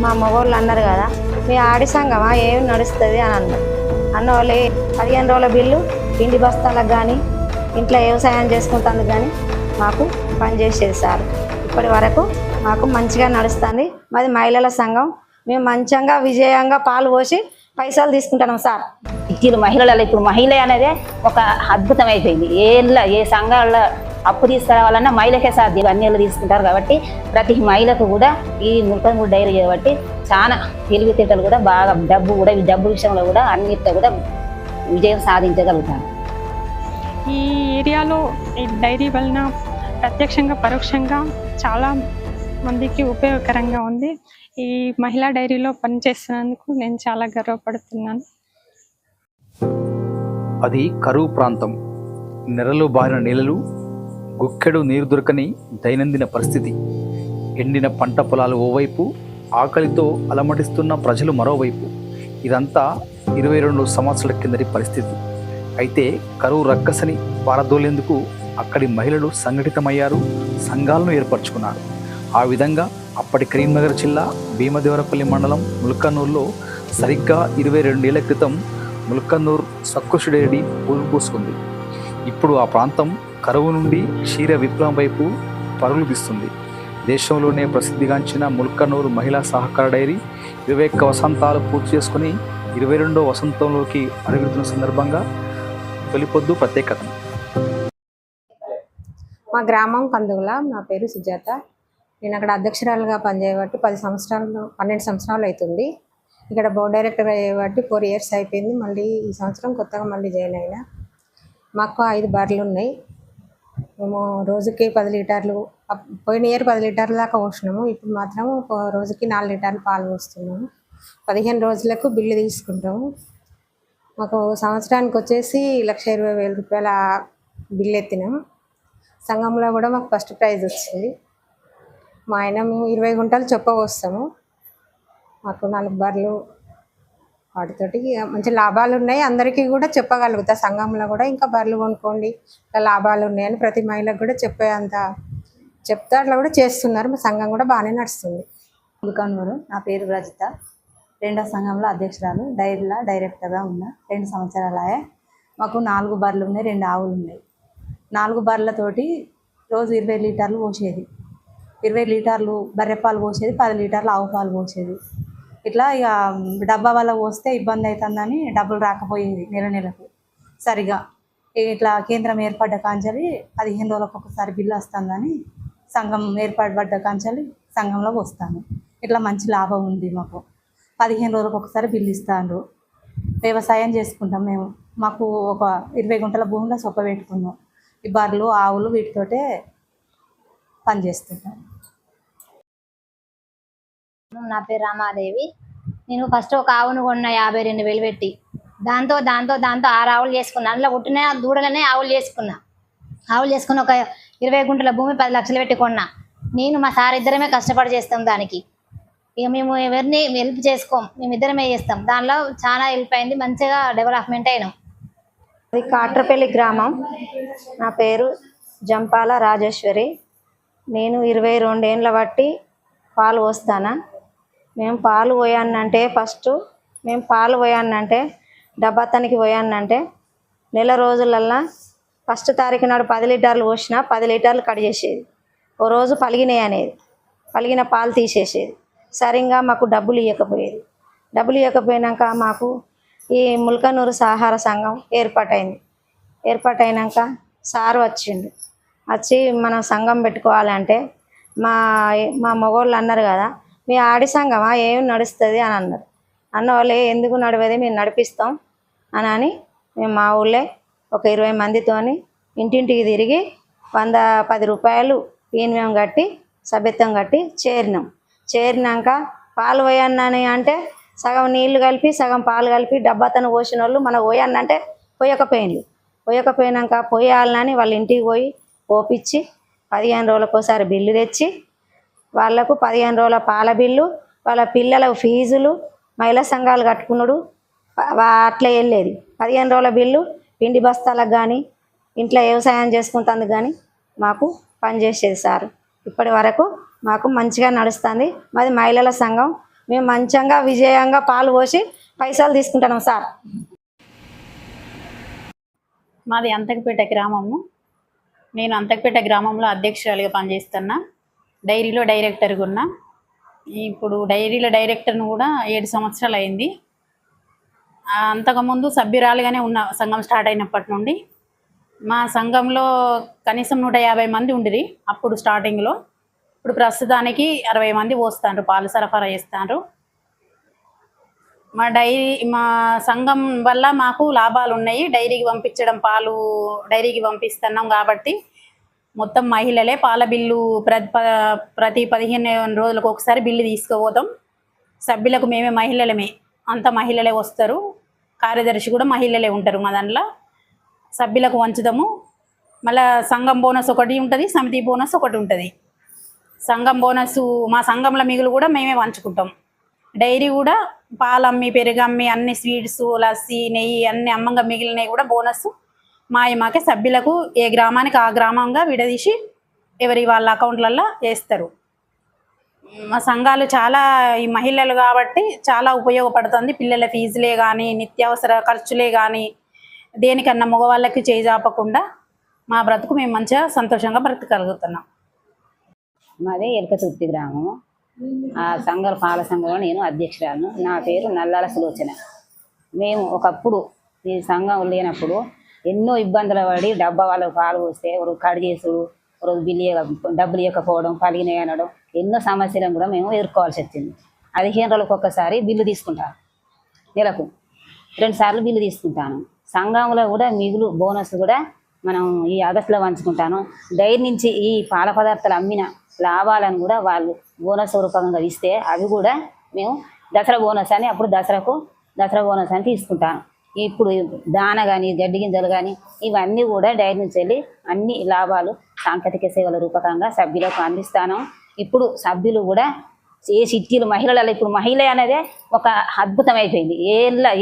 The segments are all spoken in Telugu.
మా మగవాళ్ళు అన్నారు కదా, మీ ఆడి సంఘమా ఏం నడుస్తుంది అని అన్నారు. అన్న వాళ్ళు 15 రోజుల బిల్లు పిండి బస్తాలకు కానీ ఇంట్లో వ్యవసాయం చేసుకుంటానికి కానీ మాకు పనిచేసేది సార్. ఇప్పటి వరకు మాకు మంచిగా నడుస్తుంది. మాది మహిళల సంఘం. మేము మంచిగా విజయంగా పాలు పోసి పైసలు తీసుకుంటున్నాం సార్. ఇచ్చిన మహిళలలో ఇప్పుడు మహిళ అనేది ఒక అద్భుతం అయిపోయింది. ఏ సంఘాల్లో అప్పు తీసుకురావాలన్నా మహిళకే సాధ్యం. అన్ని తీసుకుంటారు కాబట్టి ప్రతి మహిళకు కూడా ఈ ముల్కనూరు డైరీ కాబట్టి చాలా తెలివితేటలు కూడా బాగా డబ్బు విషయంలో కూడా అన్నిట్లో కూడా విజయం సాధించగలుగుతారు. ఈ ఏరియాలో ఈ డైరీ వలన ప్రత్యక్షంగా పరోక్షంగా చాలా మందికి ఉపయోగకరంగా ఉంది. ఈ మహిళా డైరీలో పనిచేస్తున్నందుకు నేను చాలా గర్వపడుతున్నాను. అది కరువు ప్రాంతం. నెరలు బారిన నీళ్ళలు, గుక్కెడు నీరు దొరకని దైనందిన పరిస్థితి. ఎండిన పంట పొలాలు ఓవైపు, ఆకలితో అలమటిస్తున్న ప్రజలు మరోవైపు. ఇదంతా 22 సంవత్సరాల కిందటి పరిస్థితి. అయితే కరువు రక్కసని పారదోలేందుకు అక్కడి మహిళలు సంఘటితమయ్యారు, సంఘాలను ఏర్పరచుకున్నారు. ఆ విధంగా అప్పటి కరీంనగర్ జిల్లా భీమదేవరపల్లి మండలం ముల్కనూరులో సరిగ్గా 22 ఏళ్ల క్రితం ముల్కనూరు సక్కుషు డైరీ పూసుకుంది. ఇప్పుడు ఆ ప్రాంతం కరువు నుండి క్షీర విప్లవం వైపు పరుగులు తీస్తుంది. దేశంలోనే ప్రసిద్ధిగాంచిన ముల్కనూరు మహిళా సహకార డైరీ 21 వసంతాలు పూర్తి చేసుకుని 22వ వసంతంలోకి అడుగుతున్న సందర్భంగా తొలిపొద్దు ప్రత్యేకత. మా గ్రామం కందుగుల. నా పేరు సుజాత. నేను అక్కడ అధ్యక్షురాలుగా పనిచేయబట్టి 12 సంవత్సరాలు అవుతుంది. ఇక్కడ బోర్డు డైరెక్టర్ అయ్యేబట్టి 4 years అయిపోయింది. మళ్ళీ ఈ సంవత్సరం కొత్తగా మళ్ళీ జాయిన్ అయినా. మాకు 5 బర్రెలు ఉన్నాయి. మేము రోజుకి 10 లీటర్లు, పోయిన ఇయర్ 10 లీటర్ల దాకా పోసినాము. ఇప్పుడు మాత్రం రోజుకి 4 లీటర్లు పాలు పోస్తున్నాము. 15 రోజులకు బిల్లు తీసుకుంటాము. మాకు సంవత్సరానికి వచ్చేసి 1,20,000 రూపాయల బిల్లు ఎత్తినాము. సంఘంలో కూడా మాకు ఫస్ట్ ప్రైజ్ వచ్చింది. మా ఆయన మేము 20 గుంటలు చొప్ప పోస్తాము. మాకు 4 బర్రెలు, వాటితోటి మంచి లాభాలు ఉన్నాయి. అందరికీ కూడా చెప్పగలుగుతా సంఘంలో కూడా ఇంకా బర్రెలు కొనుక్కోండి, ఇట్లా లాభాలు ఉన్నాయని ప్రతి మహిళకు కూడా చెప్పేంత చెప్తే అట్లా కూడా చేస్తున్నారు. మా సంఘం కూడా బాగానే నడుస్తుంది. ముల్కనూరు. నా పేరు రజిత. 2వ సంఘంలో అధ్యక్షురాలు, డైరీలో డైరెక్టర్గా ఉన్నా. 2 సంవత్సరాలే. మాకు 4 బర్రెలు ఉన్నాయి, 2 ఆవులు ఉన్నాయి. 4 బర్రెలతోటి రోజు 20 లీటర్లు పోసేది. 20 లీటర్లు బర్రెపాలు పోసేది, 10 లీటర్లు ఆవు పాలు పోసేది. ఇట్లా ఇక డబ్బా వల్ల పోస్తే ఇబ్బంది అవుతుందని డబ్బులు రాకపోయేది నెలకు సరిగా. ఇట్లా కేంద్రం ఏర్పడ్డ కాంచలి 15 రోజులకు ఒకసారి బిల్లు వస్తుందని సంఘం ఏర్పడ్డ కాంచలి సంఘంలో వస్తాను. ఇట్లా మంచి లాభం ఉంది మాకు. 15 రోజులకు ఒకసారి బిల్లు ఇస్తాను. వ్యవసాయం చేసుకుంటాం మేము. మాకు ఒక 20 గుంటల భూమిలో సొప్ప పెట్టుకున్నాం. ఈ బర్రెలు, ఆవులు వీటితోటే పనిచేస్తుంటాం. నా పేరు రామాదేవి. నేను ఫస్ట్ ఒక ఆవును కొన్నా 52,000 పెట్టి. దాంతో 6 ఆవులు చేసుకున్నా. అందులో పుట్టిన దూడలనే ఆవులు చేసుకుని ఒక 20 గుంటల భూమి 10 లక్షలు పెట్టి కొన్నా. నేను మా సార్ ఇద్దరమే కష్టపడి చేస్తాం దానికి. ఇక మేము ఎవరిని హెల్ప్ చేసుకోం, మేమిద్దరమే చేస్తాం. దానిలో చాలా హెల్ప్ అయింది, మంచిగా డెవలప్మెంట్ అయినాం. అది కాట్రపల్లి గ్రామం. నా పేరు జంపాల రాజేశ్వరి. నేను 22 ఏళ్ళ బట్టి పాలు పోస్తానా. మేము పాలు పోయానంటే డబ్బాతానికి పోయానంటే నెల రోజులల్లా ఫస్ట్ తారీఖు నాడు 10 లీటర్లు పోసినా 10 లీటర్లు కట్ చేసేది. ఓ రోజు పలిగినాయి అనేది, పలిగిన పాలు తీసేసేది. సరిగ్గా మాకు డబ్బులు ఇవ్వకపోయినాక మాకు ఈ ముల్కనూరు సహకార సంఘం ఏర్పాటైనాక సారు వచ్చి మనం సంఘం పెట్టుకోవాలంటే మా మగవాళ్ళు అన్నారు కదా, మీ ఆడి సంఘమా ఏం నడుస్తుంది అని అన్నారు. అన్న వాళ్ళు ఎందుకు నడవది, మేము నడిపిస్తాం అని మేము మా ఊళ్ళే ఒక 20 మందితోని ఇంటింటికి తిరిగి 110 రూపాయలు ప్రీమియం కట్టి సభ్యత్వం కట్టి చేరినాక పాలు పోయన్నని అంటే సగం నీళ్లు కలిపి సగం పాలు కలిపి డబ్బాతను పోసిన వాళ్ళు మన పోయన్నంటే పోయకపోయినాక పోయాలని వాళ్ళ ఇంటికి పోయి పోపించి 15 రోజులకు ఒకసారి బిల్లు తెచ్చి వాళ్ళకు 15 రోజుల పాల బిల్లు, వాళ్ళ పిల్లల ఫీజులు, మహిళా సంఘాలు కట్టుకున్నాడు అట్లా వెళ్ళేది. 15 రోజుల బిల్లు పిండి బస్తాలకు కానీ ఇంట్లో వ్యవసాయం చేసుకుంటానికి కానీ మాకు పనిచేసేది సార్. ఇప్పటి వరకు మాకు మంచిగా నడుస్తుంది. మాది మహిళల సంఘం. మేము మంచిగా విజయంగా పాలు పోసి పైసలు తీసుకుంటున్నాం సార్. మాది అంతకపేట గ్రామము. నేను అంతకపేట గ్రామంలో అధ్యక్షురాలిగా పనిచేస్తున్నా. డైరీలో డైరెక్టర్గా ఉన్నా. ఇప్పుడు డైరీలో డైరెక్టర్ను కూడా 7 సంవత్సరాలు అయింది. అంతకుముందు సభ్యురాలుగానే ఉన్న సంఘం స్టార్ట్ అయినప్పటి నుండి. మా సంఘంలో కనీసం 150 మంది ఉండిరి అప్పుడు స్టార్టింగ్లో. ఇప్పుడు ప్రస్తుతానికి 60 మంది పోస్తారు, పాలు సరఫరా చేస్తారు. మా సంఘం వల్ల మాకు లాభాలు ఉన్నాయి. డైరీకి పంపించడం, పాలు డైరీకి పంపిస్తున్నాం కాబట్టి మొత్తం మహిళలే. పాల బిల్లు ప్రతి 15 రోజులకు ఒకసారి బిల్లు తీసుకుపోతాం. సభ్యులకు మేమే మహిళలమే, అంత మహిళలే వస్తారు. కార్యదర్శి కూడా మహిళలే ఉంటారు మా దాంట్లో. సభ్యులకు వంచుతాము. మళ్ళీ సంఘం బోనస్ ఒకటి ఉంటుంది, సమితి బోనస్ ఒకటి ఉంటుంది. సంఘం బోనస్ మా సంఘంలో మిగులు కూడా మేమే పంచుకుంటాం. డైరీ కూడా పాలమ్మి, పెరుగమ్మి, అన్ని స్వీట్స్, లస్సీ, నెయ్యి అన్ని అమ్మంగా మిగిలినవి కూడా బోనస్ మాకే సభ్యులకు ఏ గ్రామానికి ఆ గ్రామంగా విడదీసి ఎవరి వాళ్ళ అకౌంట్లలో వేస్తారు. మా సంఘాలు చాలా ఈ మహిళలు కాబట్టి చాలా ఉపయోగపడుతుంది. పిల్లల ఫీజులే కానీ, నిత్యావసర ఖర్చులే కానీ, దేనికన్నా మగవాళ్ళకి చేజాపకుండా మా బ్రతుకు మేము మంచిగా సంతోషంగా బ్రతకగలుగుతున్నాం. మాది ఎలకతుర్తి గ్రామము. ఆ సంఘాల పాల సంఘంలో నేను అధ్యక్షురాలను. నా పేరు నల్లాల సులోచన. మేము ఒకప్పుడు ఈ సంఘం లేనప్పుడు ఎన్నో ఇబ్బందులు పడి డబ్బా వాళ్ళకు పాలు పోస్తే ఒక కడిగేసుడు, ఒక డబ్బులు ఇవ్వకపోవడం, పలిగినాయి అనడం, ఎన్నో సమస్యలను కూడా మేము ఎదుర్కోవాల్సి వచ్చింది. 15 రోజులకు ఒక్కసారి బిల్లు తీసుకుంటాను. నెలకు 2 సార్లు బిల్లు తీసుకుంటాను. సంఘంలో కూడా మిగులు బోనస్ కూడా మనం ఈ ఆగస్టులో పంచుకుంటాను. డైరీ నుంచి ఈ పాల పదార్థాలు అమ్మిన లాభాలను కూడా వాళ్ళు బోనస్ రూపంగా ఇస్తే అవి కూడా మేము దసరా బోనస్ అని, అప్పుడు దసరా బోనస్ అని తీసుకుంటాను. ఇప్పుడు దాన కానీ, గడ్డి గింజలు కానీ ఇవన్నీ కూడా డైరీ నుంచి వెళ్ళి అన్ని లాభాలు సాంకేతిక సేవల రూపకంగా సభ్యులకు అందిస్తాను. ఇప్పుడు సభ్యులు కూడా ఏ సిటీలు మహిళలలో ఇప్పుడు మహిళ అనేది ఒక అద్భుతం అయిపోయింది.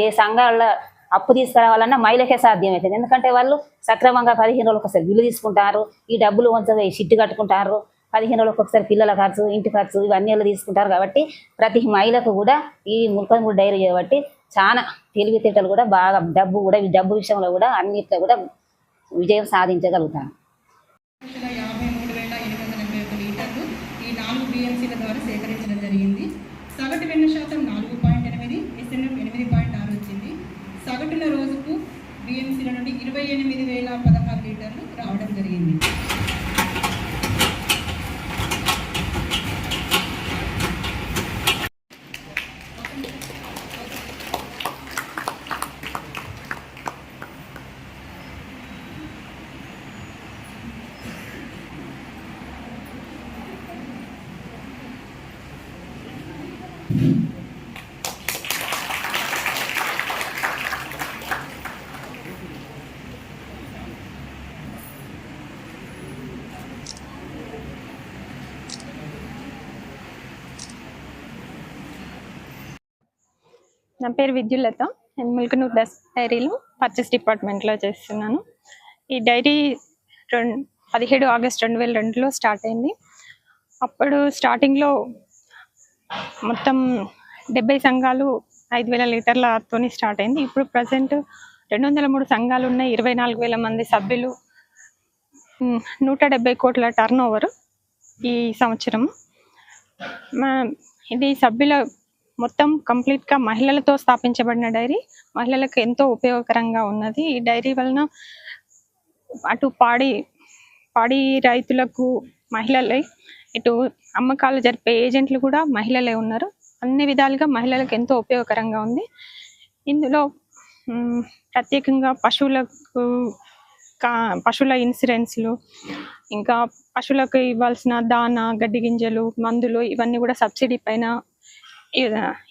ఏ సంఘాల్లో అప్పు తీసుకురావాలన్నా మహిళకే సాధ్యమవుతుంది. ఎందుకంటే వాళ్ళు సక్రమంగా 15 రోజులకు ఒకసారి బిల్లు తీసుకుంటారు. ఈ డబ్బులు వంచగా షిట్టు కట్టుకుంటారు. 15 రోజులకు ఒకసారి పిల్లల ఖర్చు, ఇంటి ఖర్చు ఇవన్నీ తీసుకుంటారు. కాబట్టి ప్రతి మహిళకు కూడా ఈ ముల్కన్మూడి డైరీ చేయబట్టి చాలా తెలివితేటలు కూడా బాగా డబ్బు విషయంలో కూడా అన్నిట్లో కూడా విజయం సాధించగలుగుతాను. 53,881 లీటర్లు ఈ 4 BMCల ద్వారా సేకరించడం జరిగింది. సగటు వెన్న శాతం 4.8, SNF 8.6 వచ్చింది. సగటున రోజుకు BMCల నుండి 28,016 లీటర్లు రావడం జరిగింది. నా పేరు విద్యులత. నేను ముల్కనూర్ డైరీలో పర్చేస్ డిపార్ట్మెంట్లో చేస్తున్నాను. ఈ డైరీ 17 ఆగస్ట్ 2002లో స్టార్ట్ అయింది. అప్పుడు స్టార్టింగ్లో మొత్తం 70 సంఘాలు 5,000 లీటర్లతో స్టార్ట్ అయింది. ఇప్పుడు ప్రజెంట్ 203 సంఘాలు ఉన్నాయి, 24,000 మంది సభ్యులు, 170 కోట్ల టర్న్ ఓవర్ ఈ సంవత్సరం. ఇది సభ్యుల మొత్తం కంప్లీట్గా మహిళలతో స్థాపించబడిన డైరీ. మహిళలకు ఎంతో ఉపయోగకరంగా ఉన్నది. ఈ డైరీ వలన అటు పాడి రైతులకు మహిళలే, ఇటు అమ్మకాలు జరిపే ఏజెంట్లు కూడా మహిళలే ఉన్నారు. అన్ని విధాలుగా మహిళలకు ఎంతో ఉపయోగకరంగా ఉంది. ఇందులో ప్రత్యేకంగా పశువుల ఇన్సూరెన్స్లు, ఇంకా పశువులకు ఇవ్వాల్సిన దాన, గడ్డి గింజలు, మందులు ఇవన్నీ కూడా సబ్సిడీ పైన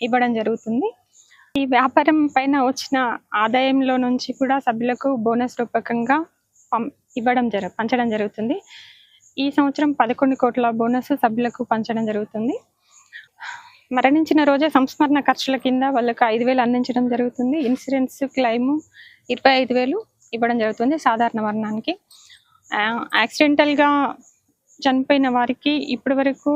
ఇవ్వడం జరుగుతుంది. ఈ వ్యాపారం పైన వచ్చిన ఆదాయంలో నుంచి కూడా సభ్యులకు బోనస్ రూపకంగా పంచడం జరుగుతుంది. ఈ సంవత్సరం 11 కోట్ల బోనస్ సభ్యులకు పంచడం జరుగుతుంది. మరణించిన రోజే సంస్మరణ ఖర్చుల కింద వాళ్ళకు 5,000 అందించడం జరుగుతుంది. ఇన్సూరెన్స్ క్లెయిమ్ 25,000 ఇవ్వడం జరుగుతుంది సాధారణ మరణానికి. యాక్సిడెంటల్గా చనిపోయిన వారికి ఇప్పటి వరకు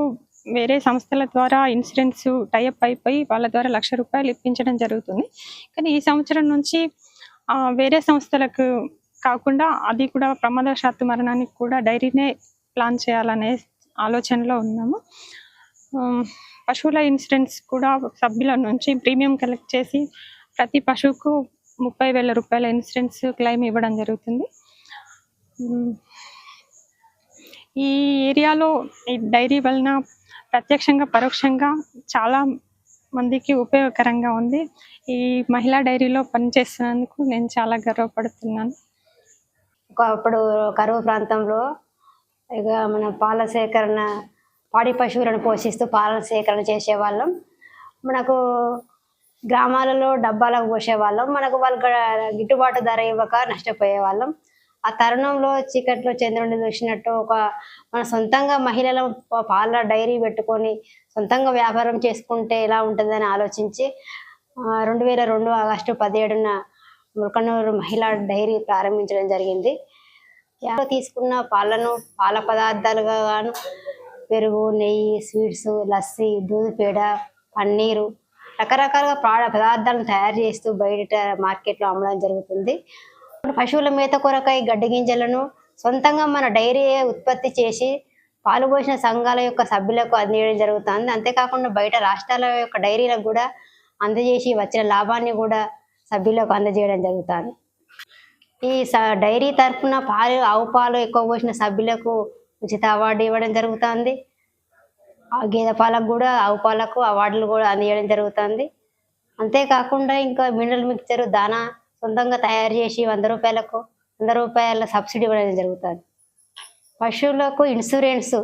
వేరే సంస్థల ద్వారా ఇన్సూరెన్స్ టైఅప్ అయిపోయి వాళ్ళ ద్వారా ₹1,00,000 ఇప్పించడం జరుగుతుంది. కానీ ఈ సంవత్సరం నుంచి వేరే సంస్థలకు కాకుండా అది కూడా ప్రమాదవశాత్తు మరణానికి కూడా డైరీనే ప్లాన్ చేయాలనే ఆలోచనలో ఉన్నాము. పశువుల ఇన్సూరెన్స్ కూడా సభ్యుల నుంచి ప్రీమియం కలెక్ట్ చేసి ప్రతి పశువుకు ₹30,000 ఇన్సూరెన్స్ క్లెయిమ్ ఇవ్వడం జరుగుతుంది. ఈ ఏరియాలో ఈ డైరీ వలన ప్రత్యక్షంగా పరోక్షంగా చాలా మందికి ఉపయోగకరంగా ఉంది. ఈ మహిళా డైరీలో పనిచేస్తున్నందుకు నేను చాలా గర్వపడుతున్నాను. ఒకప్పుడు కరువు ప్రాంతంలో ఇక మన పాల సేకరణ, పాడి పశువులను పోషిస్తూ పాల సేకరణ చేసేవాళ్ళం. మనకు గ్రామాలలో డబ్బాలకు పోసేవాళ్ళం. మనకు వాళ్ళకి గిట్టుబాటు ధర ఇవ్వక నష్టపోయేవాళ్ళం. ఆ తరుణంలో చీకట్లో చంద్రుడిని చూసినట్టు మన సొంతంగా మహిళలు పాల డైరీ పెట్టుకొని సొంతంగా వ్యాపారం చేసుకుంటే ఎలా ఉంటుందని ఆలోచించి 2002 ఆగస్టు 17న ముల్కనూరు మహిళా డైరీ ప్రారంభించడం జరిగింది. తీసుకున్న పాల పదార్థాలుగా గాను పెరుగు, నెయ్యి, స్వీట్స్, లస్సీ, దూది పేడ, పన్నీరు రకరకాలుగా పదార్థాలను తయారు చేస్తూ బయట మార్కెట్లో అమ్మడం జరుగుతుంది. పశువుల మేత కొరకై గడ్డి గింజలను సొంతంగా మన డైరీ ఉత్పత్తి చేసి పాలు పోసిన సంఘాల యొక్క సభ్యులకు అందజేయడం జరుగుతుంది. అంతేకాకుండా బయట రాష్ట్రాల యొక్క డైరీలకు కూడా అందజేసి వచ్చిన లాభాన్ని కూడా సభ్యులకు అందజేయడం జరుగుతుంది. ఈ డైరీ తరఫున ఆవు పాలు ఎక్కువ పోసిన సభ్యులకు ఉచిత అవార్డు ఇవ్వడం జరుగుతుంది. గేదె పాలకు కూడా, ఆవు పాలకు అవార్డులు కూడా అందజేయడం జరుగుతుంది. అంతేకాకుండా ఇంకా మినరల్ మిక్చర్ దానా సొంతంగా తయారు చేసి ₹100 సబ్సిడీ ఇవ్వడం జరుగుతుంది. పశువులకు ఇన్సూరెన్స్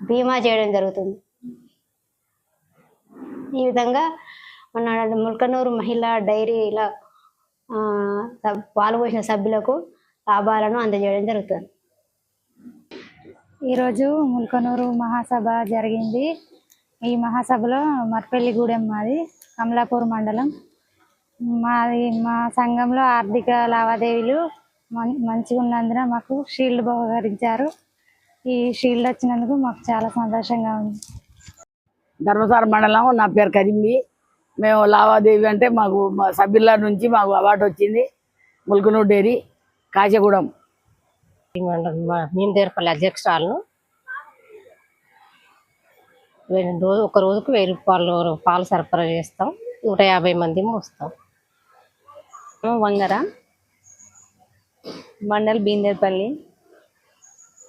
బీమా చేయడం జరుగుతుంది. ఈ విధంగా మన ముల్కనూరు మహిళా డైరీలో పాలు పోసిన సభ్యులకు లాభాలను అందజేయడం జరుగుతుంది. ఈరోజు ముల్కనూరు మహాసభ జరిగింది. ఈ మహాసభలో మర్పల్లిగూడెం మాది, కమలాపూర్ మండలం. మా సంఘంలో ఆర్థిక లావాదేవీలు మంచిగా ఉన్నందున మాకు షీల్డ్ బహుకరించారు. ఈ షీల్డ్ వచ్చినందుకు మాకు చాలా సంతోషంగా ఉంది. ధర్మసార మండలం, నా పేరు కరీంబి. మేము లావాదేవీ అంటే మాకు మా సభ్యుల నుంచి మాకు అవార్డు వచ్చింది. ముల్కనూరు డైరీ, కాశీగూడెం. భీమదేవరపల్లి అధ్యక్షురాలను. ఒక రోజుకు ₹1000 పాలు సరఫరా చేస్తాం. 150 మంది మోస్తాం. వంగర మండల్, భీమదేవరపల్లి.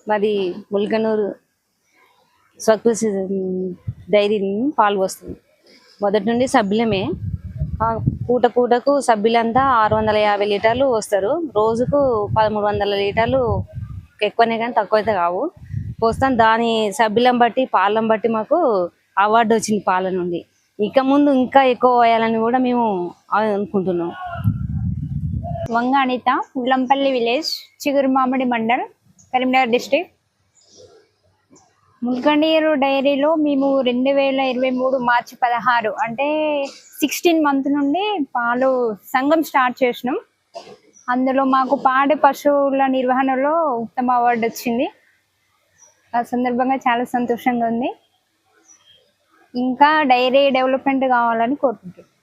మాది ముల్కనూరు స్వకృషి డైరీ పాలు వస్తుంది. మొదటి నుండి సభ్యులమే. పూటకు సభ్యులంతా 650 లీటర్లు వస్తారు. రోజుకు 1300 లీటర్లు, ఎక్కువనే కానీ తక్కువ అయితే కావు, పోస్తాం. దాని సభ్యులను బట్టి, పాలను బట్టి మాకు అవార్డు వచ్చింది పాల నుండి. ఇక ముందు ఇంకా ఎక్కువ పోయాలని కూడా మేము అనుకుంటున్నాం. వంగ అనిత, ఉల్లంపల్లి విలేజ్, చిగురుమామిడి మండల్, కరీంనగర్ డిస్ట్రిక్ట్. ముల్కనూరు డైరీలో మేము 2023 మార్చి 16 అంటే 16 మంత్ నుండి పాలు సంఘం స్టార్ట్ చేసినాం. అందులో మాకు పాడి పశువుల నిర్వహణలో ఉత్తమ అవార్డు వచ్చింది. ఆ సందర్భంగా చాలా సంతోషంగా ఉంది. ఇంకా డైరీ డెవలప్మెంట్ కావాలని కోరుకుంటున్నాం.